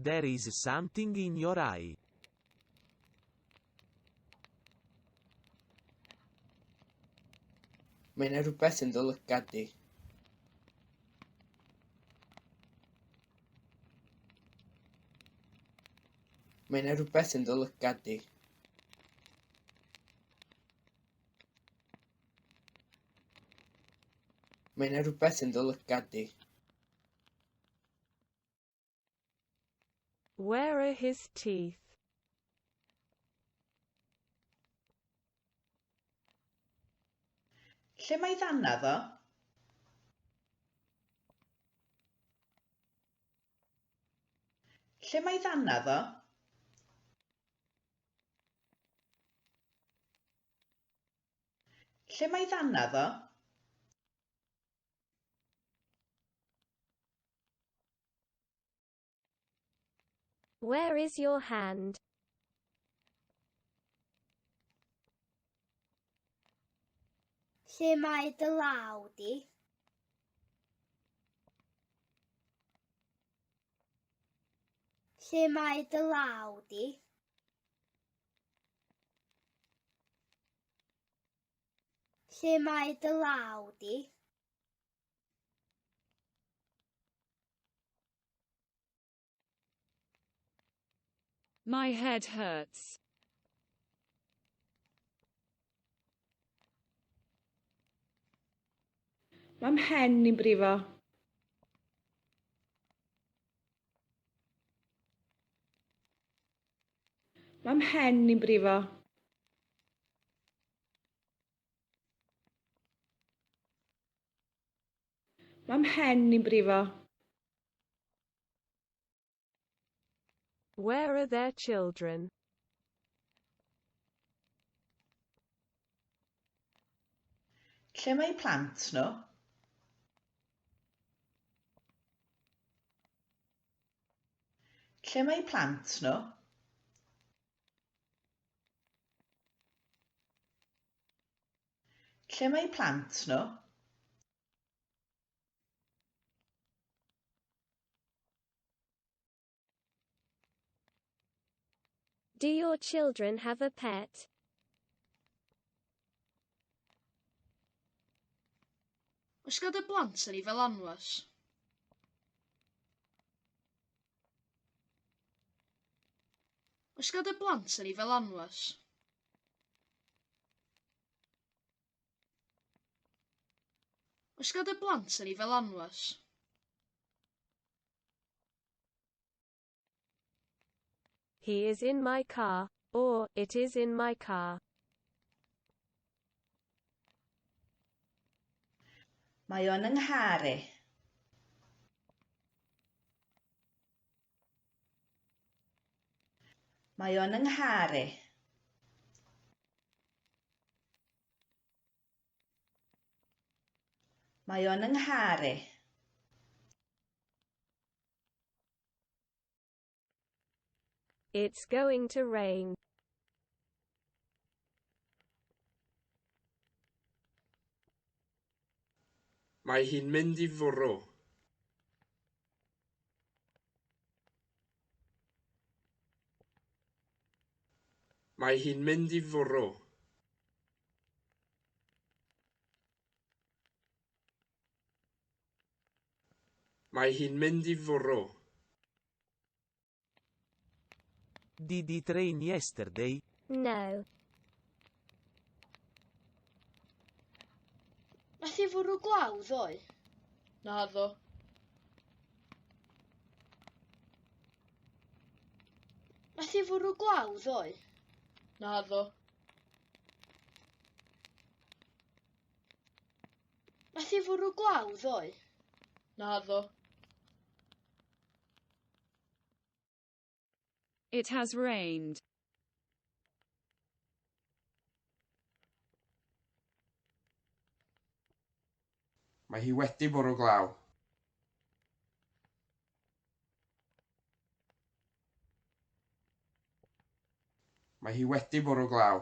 There is something in your eye. Mae 'na rhywbeth yn dy lygad di. Mae 'na rhywbeth yn dy lygad di. Mae 'na rhywbeth yn dy lygad di. Where are his teeth? Lle mae ddanadd o? Lle mae ddanadd o? Lle mae ddanadd o? Where is your hand? Lle mae dy law di? Lle mae dy law di? Lle mae dy law di? My head hurts. Mae mhen i'n brifo. Mae mhen i'n brifo. Mae mhen i'n brifo. Where are their children? Lle mae plant nhw? Lle mae plant nhw? Lle mae plant nhw? Do your children have a pet? Oes gyda blant yn ei fel anwes? Oes gyda blant yn ei fel anwes? Oes gyda blant yn ei fel anwes? He is in my car, or it is in my car. Mae o'n yng nghar i. Mae o'n yng nghar i. Mae o'n yng nghar i. It's going to rain. Mae hi'n mynd i fwrw. Mae hi'n mynd i fwrw. Mae hi'n mynd i fwrw. Did it rain yesterday? No. Nath i fwrw glaw ddoe? Naddo. Nath i fwrw glaw ddoe? Naddo. Nath i fwrw glaw ddoe? Naddo. It has rained. Mae hi wedi bwrw glaw. Mae hi wedi bwrw glaw.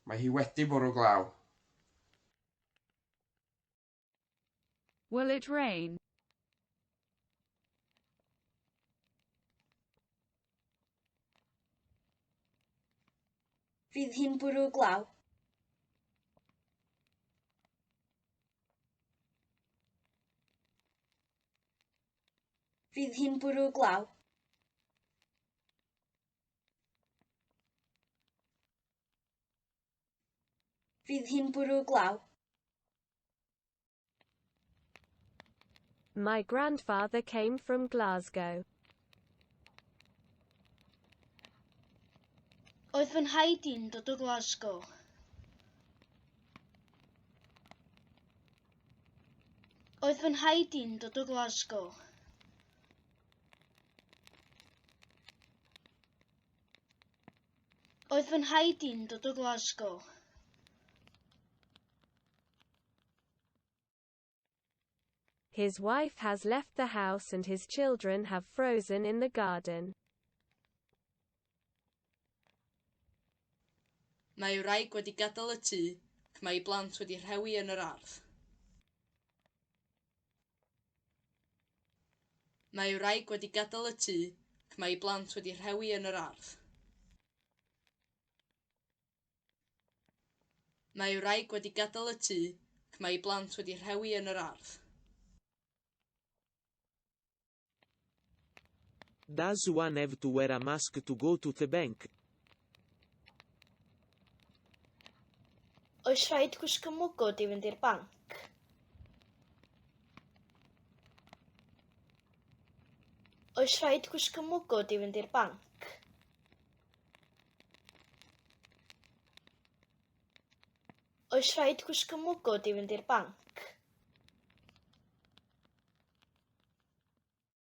Mae hi wedi bwrw glaw. Will it rain? Fydd hi'n bwrw glaw. Fydd hi'n bwrw glaw. Fydd hi'n bwrw glaw. My grandfather came from Glasgow. Oedd fy nhaid i'n dod o Glasgow. Oedd fy nhaid i'n dod o Glasgow. Oedd fy nhaid i'n dod o Glasgow. His wife has left the house and his children have frozen in the garden. Mae wraig wedi gadael y tŷ, ac mae blant wedi rhewi yn yr ardd. Mae wraig wedi gadael y tŷ, ac mae blant wedi rhewi yn yr ardd. Mae wraig wedi gadael y tŷ, ac mae blant wedi rhewi yn yr ardd. Does one have to wear a mask to go to the bank? Oes rhaid gwisgo mwgwd i fynd i'r banc? Oes rhaid gwisgo mwgwd i fynd i'r banc? Oes rhaid gwisgo mwgwd i fynd i'r banc?